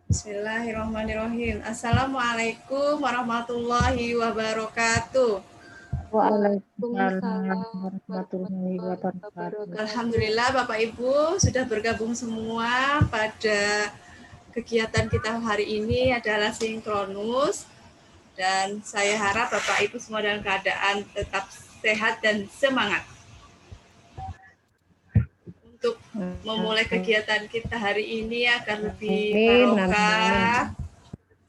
Bismillahirrahmanirrahim. Assalamualaikum warahmatullahi wabarakatuh. Waalaikumsalam warahmatullahi wabarakatuh. Alhamdulillah Bapak Ibu sudah bergabung semua pada kegiatan kita hari ini adalah sinkronus, dan saya harap Bapak Ibu semua dalam keadaan tetap sehat dan semangat. Untuk memulai kegiatan kita hari ini agar lebih barokah,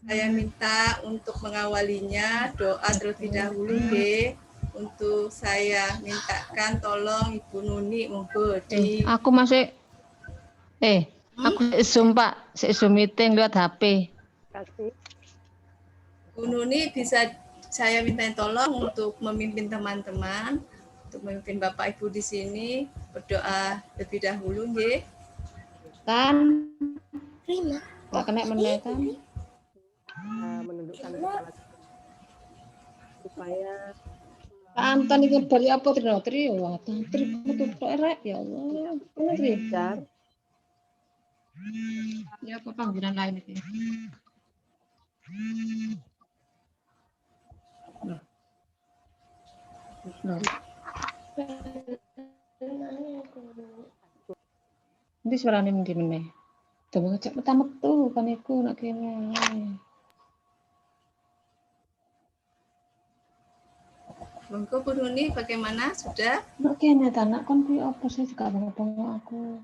saya minta untuk mengawalinya doa terlebih dahulu deh. Untuk saya mintakan tolong Ibu Nuni monggo di Aku masih aku Zoom Pak, Zoom meeting lihat HP. Bu Nuni bisa saya mintain tolong untuk memimpin teman-teman, untuk memimpin Bapak Ibu di sini berdoa lebih dahulu nggih. Kan nggak kena menekan. Menundukkan kepala supaya Anton itu dari apa tri tutup erek ya Allah. dan Ya apa panggilan lain itu. Nanti suaranya nanti meneh. Coba ngecek pertama tuh kan iku nak kene. Monggo Bu Nuni bagaimana sudah? Nak kene ta nak kon kuwi apa sih juga bengok aku.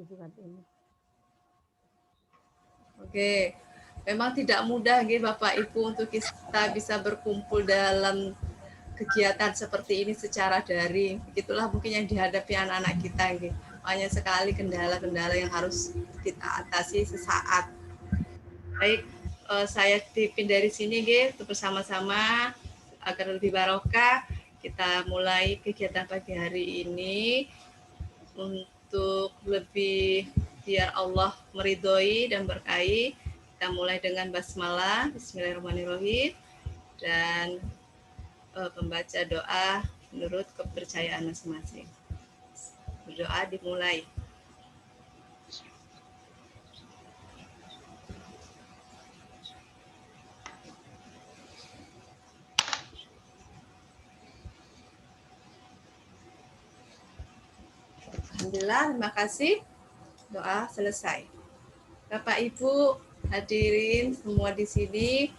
ini. Oke. Memang tidak mudah nggih Bapak Ibu untuk kita bisa berkumpul dalam kegiatan seperti ini secara daring. Begitulah mungkin yang dihadapi anak-anak kita nggih. Banyak sekali kendala-kendala yang harus kita atasi sesaat. Baik, saya titipin dari sini nggih untuk bersama-sama agar lebih barokah kita mulai kegiatan pagi hari ini untuk lebih biar Allah meridhoi dan berkahi. Kita mulai dengan basmalah, bismillahirrahmanirrahim, dan pembaca doa menurut kepercayaan masing-masing. Berdoa dimulai. Alhamdulillah, terima kasih. Doa selesai. Bapak Ibu hadirin semua di sini,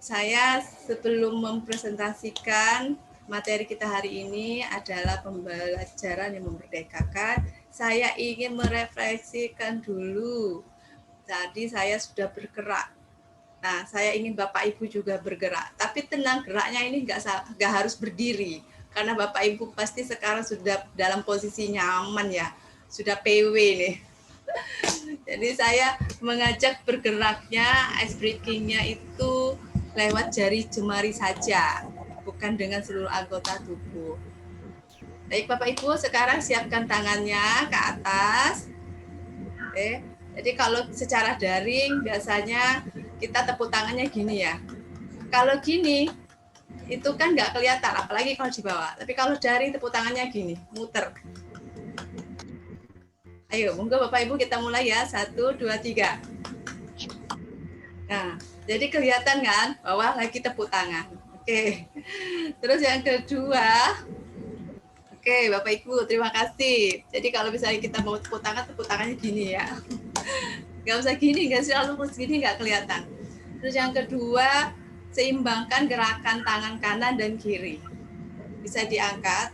saya sebelum mempresentasikan materi kita hari ini adalah pembelajaran yang memerdekakan, saya ingin merefleksikan dulu. Tadi saya sudah bergerak. Nah, saya ingin Bapak Ibu juga bergerak. Tapi tenang, geraknya ini nggak harus berdiri. Karena Bapak Ibu pasti sekarang sudah dalam posisi nyaman ya. Sudah PW nih. Jadi saya mengajak bergeraknya, ice breaking-nya itu lewat jari jemari saja, bukan dengan seluruh anggota tubuh. Baik Bapak Ibu, sekarang siapkan tangannya ke atas. Oke. Jadi kalau secara daring biasanya kita tepuk tangannya gini ya. Kalau gini itu kan nggak kelihatan, apalagi kalau di bawah. Tapi kalau daring tepuk tangannya gini, muter. Ayo, monggo Bapak Ibu kita mulai ya. 1, 2, 3. Nah, jadi kelihatan kan bahwa lagi tepuk tangan. Oke. Terus yang kedua, oke Bapak Ibu, terima kasih. Jadi kalau misalnya kita mau tepuk tangannya gini ya. Nggak usah gini, nggak selalu terus gini, nggak kelihatan. Terus yang kedua, seimbangkan gerakan tangan kanan dan kiri. Bisa diangkat.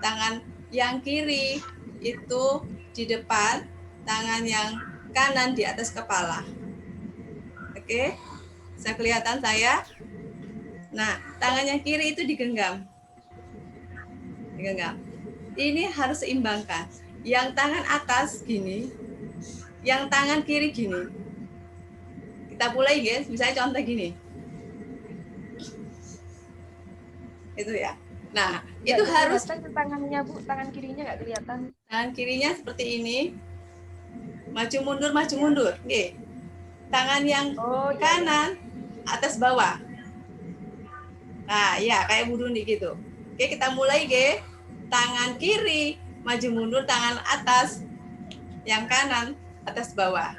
Tangan yang kiri itu di depan, tangan yang kanan di atas kepala. Oke, bisa kelihatan saya? Nah, tangan yang kiri itu digenggam. Digenggam. Ini harus seimbangkan. Yang tangan atas gini, yang tangan kiri gini. Kita mulai guys, misalnya contoh gini. Itu ya. Nah, ya, itu harus tangannya Bu, tangan kirinya nggak kelihatan. Tangan kirinya seperti ini. Maju mundur. Oke. Tangan yang kanan atas bawah. Nah, ya kayak Bu Nuni gitu. Oke, kita mulai, ge. Tangan kiri maju mundur, tangan atas yang kanan atas bawah,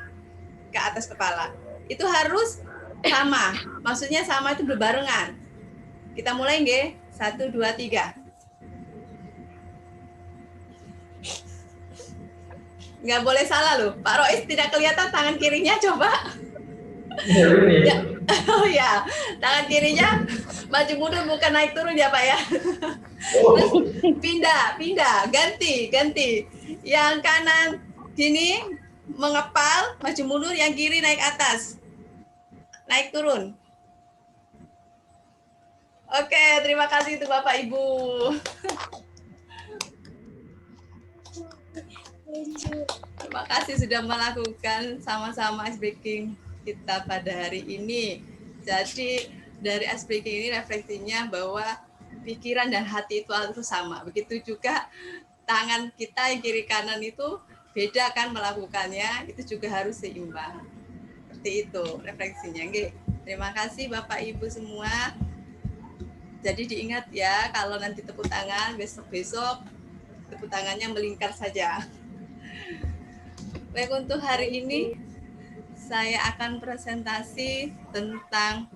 ke atas kepala. Itu harus sama, maksudnya sama itu berbarengan. Kita mulai nggih, 1, 2, 3. Nggak boleh salah loh, Pak Rois tidak kelihatan tangan kirinya, coba. Ya. Oh ya, tangan kirinya maju mundur bukan naik turun ya Pak ya. Terus pindah, ganti. Yang kanan gini mengepal, maju mundur, yang kiri naik atas. Naik turun. Oke, terima kasih untuk Bapak Ibu. Terima kasih sudah melakukan sama-sama ice breaking kita pada hari ini. Jadi dari ice breaking ini refleksinya bahwa pikiran dan hati itu harus sama. Begitu juga tangan kita yang kiri kanan itu beda kan melakukannya, itu juga harus seimbang. Seperti itu refleksinya. Oke. Terima kasih Bapak Ibu semua. Jadi diingat ya, kalau nanti tepuk tangan besok-besok tepuk tangannya melingkar saja. Baik, untuk hari ini saya akan presentasi tentang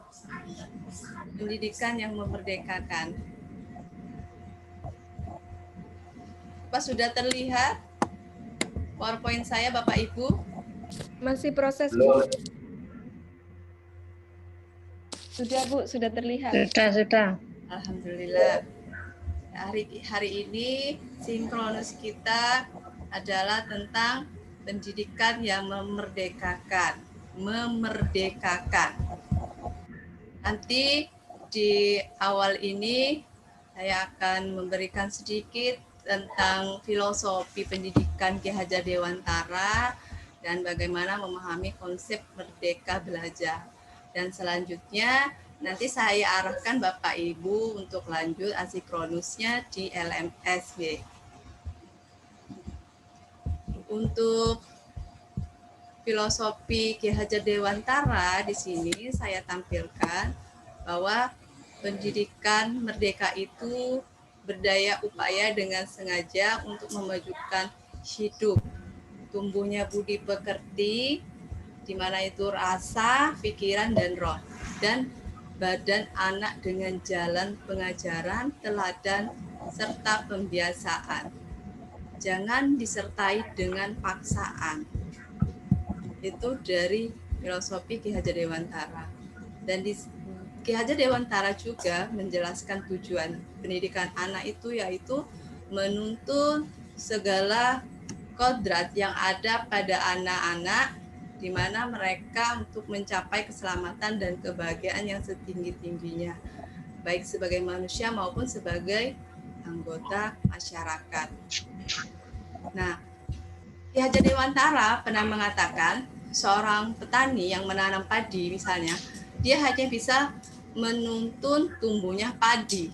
pendidikan yang memerdekakan. Apa sudah terlihat PowerPoint saya Bapak Ibu? Masih proses. Sudah Bu, sudah terlihat. Sudah. Alhamdulillah. Hari ini sinkronus kita adalah tentang pendidikan yang memerdekakan. Nanti di awal ini saya akan memberikan sedikit tentang filosofi pendidikan Ki Hajar Dewantara dan bagaimana memahami konsep merdeka belajar. Dan selanjutnya nanti saya arahkan Bapak Ibu untuk lanjut asinkronusnya di LMS. Untuk filosofi Ki Hajar Dewantara di sini saya tampilkan bahwa pendidikan merdeka itu berdaya upaya dengan sengaja untuk memajukan hidup, tumbuhnya budi pekerti, di mana itu rasa, pikiran, dan roh, dan badan anak dengan jalan pengajaran, teladan, serta pembiasaan. Jangan disertai dengan paksaan. Itu dari filosofi Ki Hajar Dewantara. Dan di Ki Hajar Dewantara juga menjelaskan tujuan pendidikan anak itu yaitu menuntun segala kodrat yang ada pada anak-anak di mana mereka untuk mencapai keselamatan dan kebahagiaan yang setinggi-tingginya, baik sebagai manusia maupun sebagai anggota masyarakat. Nah, Ki Hajar Dewantara pernah mengatakan seorang petani yang menanam padi misalnya, dia hanya bisa menuntun tumbuhnya padi.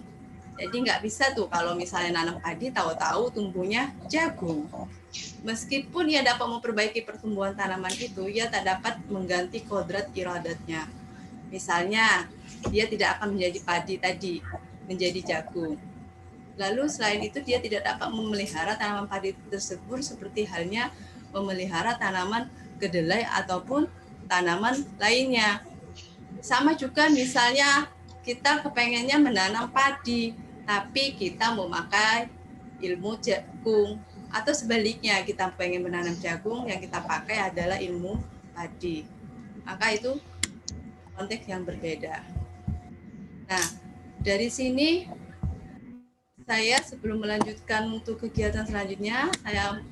Jadi nggak bisa tuh kalau misalnya nanam padi tahu-tahu tumbuhnya jagung. Meskipun ia dapat memperbaiki pertumbuhan tanaman itu, ia tak dapat mengganti kodrat iradatnya. Misalnya, dia tidak akan menjadi padi tadi, menjadi jagung. Lalu selain itu dia tidak dapat memelihara tanaman padi tersebut seperti halnya memelihara tanaman kedelai ataupun tanaman lainnya. Sama juga misalnya kita kepengennya menanam padi, tapi kita memakai ilmu jagung. Atau sebaliknya kita pengen menanam jagung, yang kita pakai adalah ilmu padi. Maka itu konteks yang berbeda. Nah, dari sini saya sebelum melanjutkan untuk kegiatan selanjutnya, saya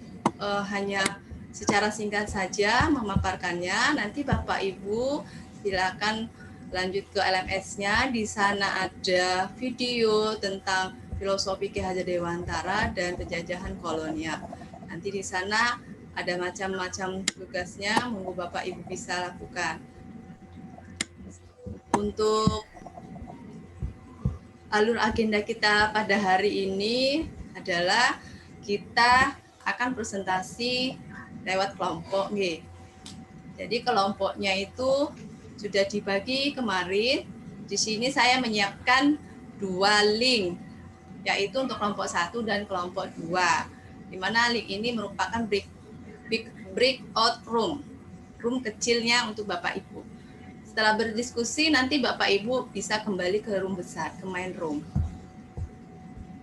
hanya secara singkat saja memaparkannya. Nanti Bapak Ibu silakan lanjut ke LMS-nya. Di sana ada video tentang filosofi Ki Hajar Dewantara dan penjajahan kolonial. Nanti di sana ada macam-macam tugasnya, monggo Bapak Ibu bisa lakukan. Untuk alur agenda kita pada hari ini adalah kita akan presentasi lewat kelompok. Jadi kelompoknya itu sudah dibagi kemarin. Di sini saya menyiapkan 2 link, yaitu untuk kelompok 1 dan kelompok 2. Di mana link ini merupakan breakout room kecilnya untuk Bapak Ibu. Setelah berdiskusi nanti Bapak Ibu bisa kembali ke room besar, ke main room.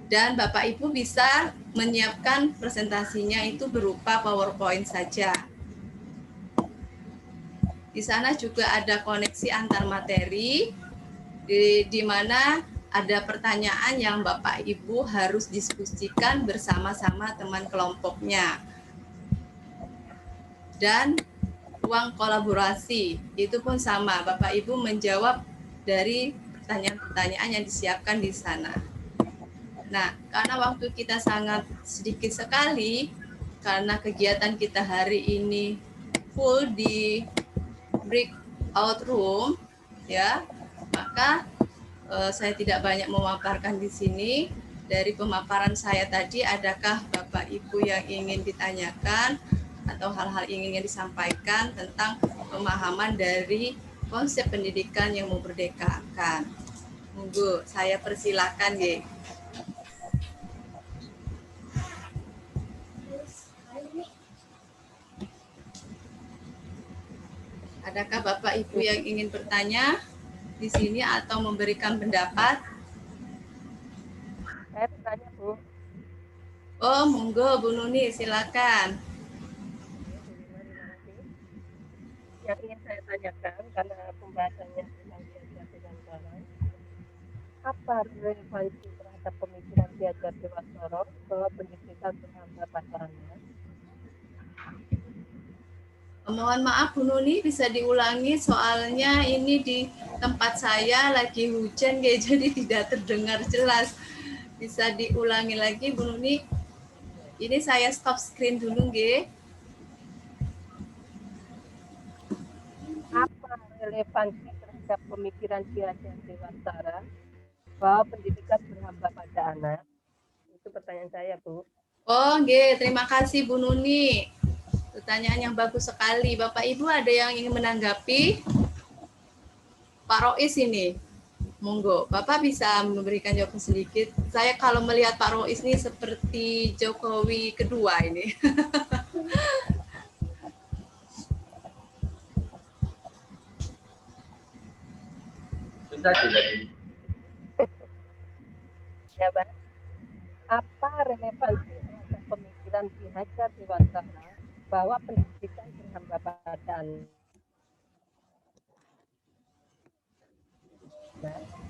Dan Bapak Ibu bisa menyiapkan presentasinya itu berupa PowerPoint saja. Di sana juga ada koneksi antar materi, di mana ada pertanyaan yang Bapak Ibu harus diskusikan bersama-sama teman kelompoknya. Dan ruang kolaborasi, itu pun sama, Bapak Ibu menjawab dari pertanyaan-pertanyaan yang disiapkan di sana. Nah, karena waktu kita sangat sedikit sekali, karena kegiatan kita hari ini full di breakout room, ya, maka saya tidak banyak memaparkan di sini. Dari pemaparan saya tadi, adakah Bapak Ibu yang ingin ditanyakan atau hal-hal ingin disampaikan tentang pemahaman dari konsep pendidikan yang memerdekakan? Monggo, saya persilakan, nggih. Adakah Bapak Ibu yang ingin bertanya di sini atau memberikan pendapat? Saya bertanya, Bu. Oh, monggo Bu Nuni, silakan. Yang ingin saya tanyakan, karena pembahasannya tentang Ki Dewantara, apa relevansi terhadap pemikiran Ki Dewantara bahwa pendidikan berhamba pada anak? Mohon maaf Bu Nuni, bisa diulangi soalnya ini di tempat saya lagi hujan jadi tidak terdengar jelas. Bisa diulangi lagi Bu Nuni? Ini saya stop screen dulu nggih. Apa relevansi terhadap pemikiran Ki Dewantara bahwa pendidikan berhamba pada anak? Itu pertanyaan saya, Bu. Oh, nggih, terima kasih Bu Nuni. Pertanyaan yang bagus sekali. Bapak Ibu ada yang ingin menanggapi? Pak Rois ini. Monggo, Bapak bisa memberikan jawaban sedikit. Saya kalau melihat Pak Rois ini seperti Jokowi kedua ini. Bisa jadi. Ya, Pak. Apa relevansi terhadap pemikiran Ki Dewantara bahwa pendidikan berhamba pada anak?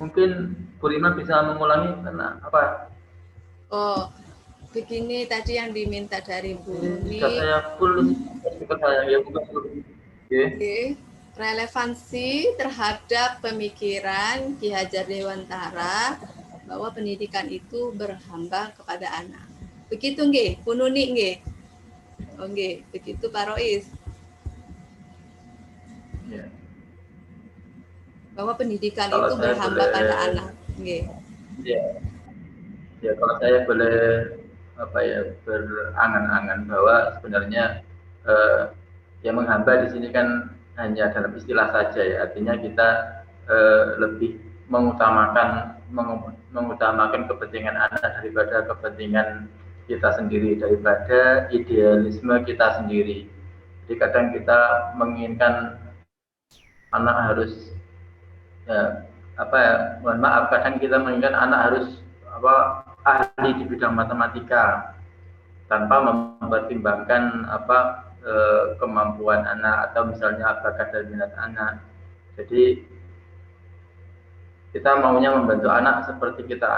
Mungkin Bu Rima bisa mengulangi karena apa? Oh, begini tadi yang diminta dari Bu Nuni. Bisa saya full speaker saya ya bukan. Oke. Relevansi terhadap pemikiran Ki Hajar Dewantara bahwa pendidikan itu berhamba kepada anak. Begitu nggih, Bu Nuni nggih? Oh nggih, begitu Pak Rois. Ya. Bahwa pendidikan Kalau itu saya berhamba boleh, pada anak. Nggih. Ya. Ya, kalau saya boleh berangan-angan bahwa sebenarnya yang menghamba di sini kan hanya dalam istilah saja ya. Artinya kita lebih mengutamakan kepentingan anak daripada kepentingan kita sendiri, daripada idealisme kita sendiri. Jadi kadang kita menginginkan anak harus mohon maaf, kadang kita menginginkan anak harus ahli di bidang matematika tanpa mempertimbangkan kemampuan anak atau misalnya bakat dan minat anak. Jadi kita maunya membantu anak seperti kita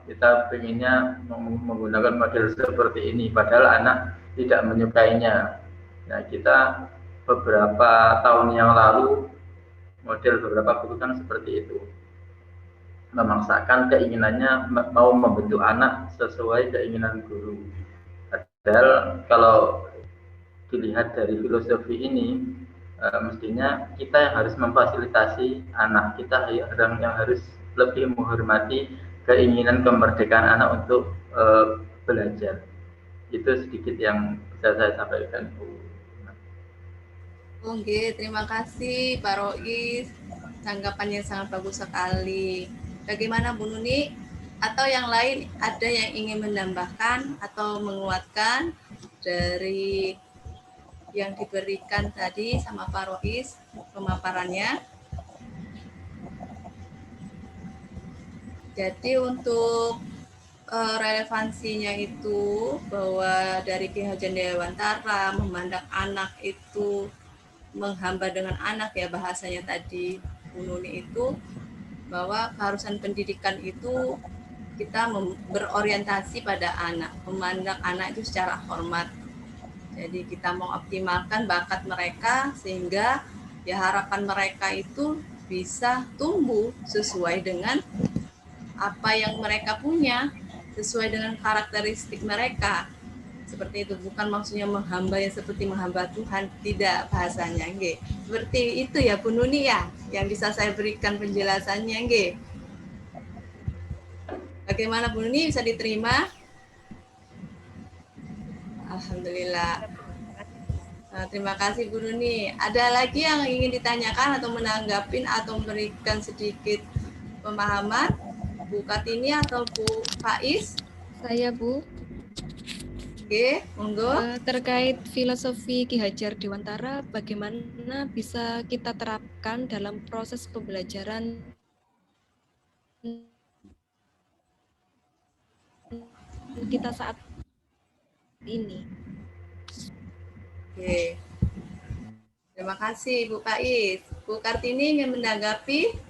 kita pengennya menggunakan model seperti ini, padahal anak tidak menyukainya. Nah, kita beberapa tahun yang lalu model beberapa guru kan seperti itu, memaksakan keinginannya mau membentuk anak sesuai keinginan guru. Padahal kalau dilihat dari filosofi ini, mestinya kita yang harus memfasilitasi anak, kita yang harus lebih menghormati keinginan kemerdekaan anak untuk belajar. Itu sedikit yang bisa saya sampaikan, Bu. Oke, terima kasih Pak Rois. Tanggapan yang sangat bagus sekali. Bagaimana Bu Nuni? Atau yang lain ada yang ingin menambahkan atau menguatkan dari yang diberikan tadi sama Pak Rois pemaparannya. Jadi untuk relevansinya itu bahwa dari Ki Hajar Dewantara memandang anak itu menghamba dengan anak, ya bahasanya tadi Bu Nuni, itu bahwa keharusan pendidikan itu kita berorientasi pada anak, memandang anak itu secara hormat. Jadi kita mau optimalkan bakat mereka sehingga ya harapan mereka itu bisa tumbuh sesuai dengan apa yang mereka punya, sesuai dengan karakteristik mereka. Seperti itu, bukan maksudnya menghamba yang seperti menghamba Tuhan, tidak bahasanya, nggih. Seperti itu ya Bu Nuni ya, yang bisa saya berikan penjelasannya, nggih. Bagaimana Bu Nuni, bisa diterima? Alhamdulillah. Terima kasih Bu Nuni. Ada lagi yang ingin ditanyakan atau menanggapin atau memberikan sedikit pemahaman? Bu Kartini atau Bu Faiz? Saya Bu. Oke, monggo. Terkait filosofi Ki Hajar Dewantara, bagaimana bisa kita terapkan dalam proses pembelajaran kita saat ini? Oke. Terima kasih Bu Faiz. Bu Kartini ingin menanggapi?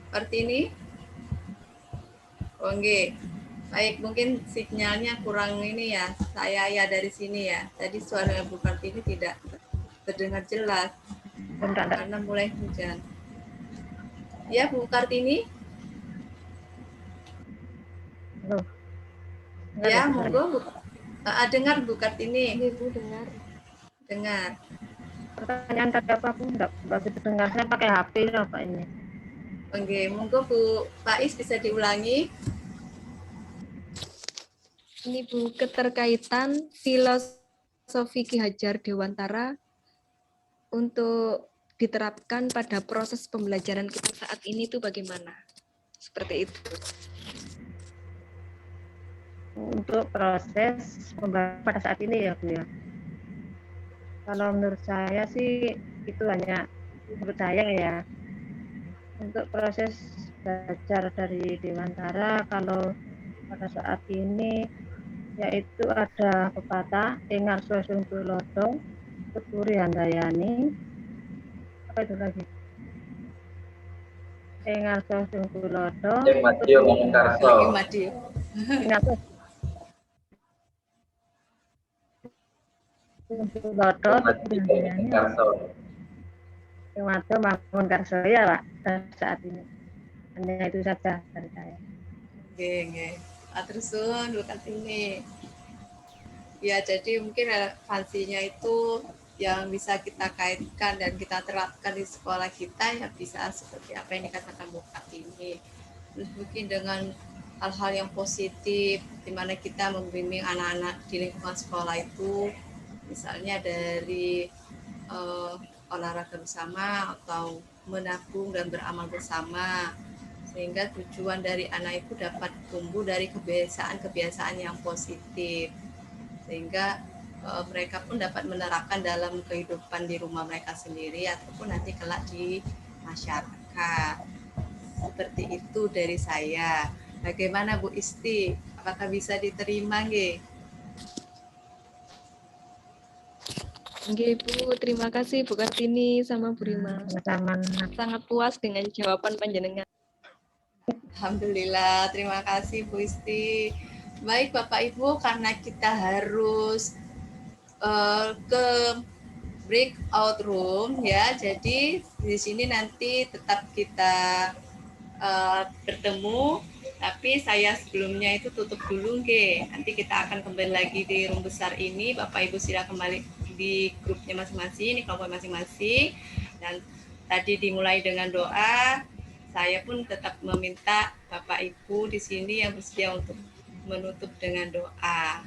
Kartini? Oh, nggih. Baik, mungkin sinyalnya kurang ini ya. Saya ya dari sini ya. Tadi suara Bu Kartini tidak terdengar jelas karena mulai hujan. Ya, Bu Kartini? Halo. Ya, monggo Bu. Dengar Bu Kartini. Ini Bu dengar. Dengar. Pertanyaan tadi apa aku nggak bisa dengar, saya pakai HP apa ini? Oke, monggo Bu Faiz bisa diulangi. Ini Bu, keterkaitan filosofi Ki Hajar Dewantara untuk diterapkan pada proses pembelajaran kita saat ini itu bagaimana? Seperti itu. Untuk proses pembelajaran pada saat ini ya Bu ya. Kalau menurut saya sih itu hanya menurut saya ya. Untuk proses belajar dari Dewantara kalau pada saat ini yaitu ada pepatah Engar Sosung Tulodo Tuturi Handayani, apa itu lagi? Engar Sosung Tulodo Madio Mangkarso. Madio. Engar Sosung Tulodo Tuturi Handayani. Yang ada bangun karso ya Pak saat ini. Hanya itu saja dari saya. Oke. Terus Bu Kartini. Ya, jadi mungkin relevansinya itu yang bisa kita kaitkan dan kita terapkan di sekolah kita ya bisa seperti apa yang dikatakan Bu Kartini. Terus mungkin dengan hal-hal yang positif di mana kita membimbing anak-anak di lingkungan sekolah itu, misalnya dari olahraga bersama atau menabung dan beramal bersama, sehingga tujuan dari anak itu dapat tumbuh dari kebiasaan-kebiasaan yang positif, sehingga mereka pun dapat menerapkan dalam kehidupan di rumah mereka sendiri ataupun nanti kelak di masyarakat. Seperti itu dari saya. Bagaimana Bu Isti? Apakah bisa diterima nggih? Oke Bu, terima kasih Bu Kartini sama Bu Rima. Sama-sama. Sangat puas dengan jawaban panjenengan. Alhamdulillah, terima kasih Bu Isti. Baik Bapak Ibu, karena kita harus ke breakout room ya, jadi di sini nanti tetap kita bertemu, tapi saya sebelumnya itu tutup dulu nggih. Nanti kita akan kembali lagi di room besar ini. Bapak Ibu silakan kembali di grupnya masing-masing, di kelompok masing-masing. Dan tadi dimulai dengan doa. Saya pun tetap meminta Bapak Ibu di sini yang bersedia untuk menutup dengan doa.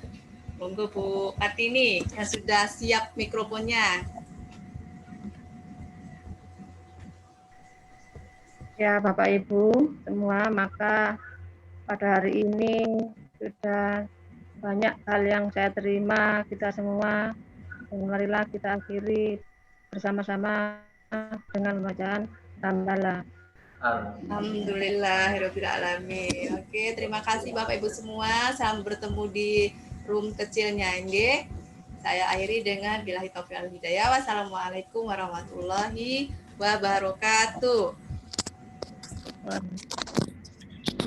Monggo Bu Kartini yang sudah siap mikrofonnya. Ya, Bapak Ibu semua, maka pada hari ini sudah banyak hal yang saya terima kita semua. Dan marilah kita akhiri bersama-sama dengan bacaan hamdalah. Alhamdulillahirobbilalamin. Oke, terima kasih Bapak Ibu semua. Sampai bertemu di room kecilnya Nge. Saya akhiri dengan billahi taufiq wal hidayah. Wassalamualaikum warahmatullahi wabarakatuh.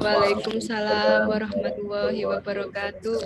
Waalaikumsalam warahmatullahi wabarakatuh.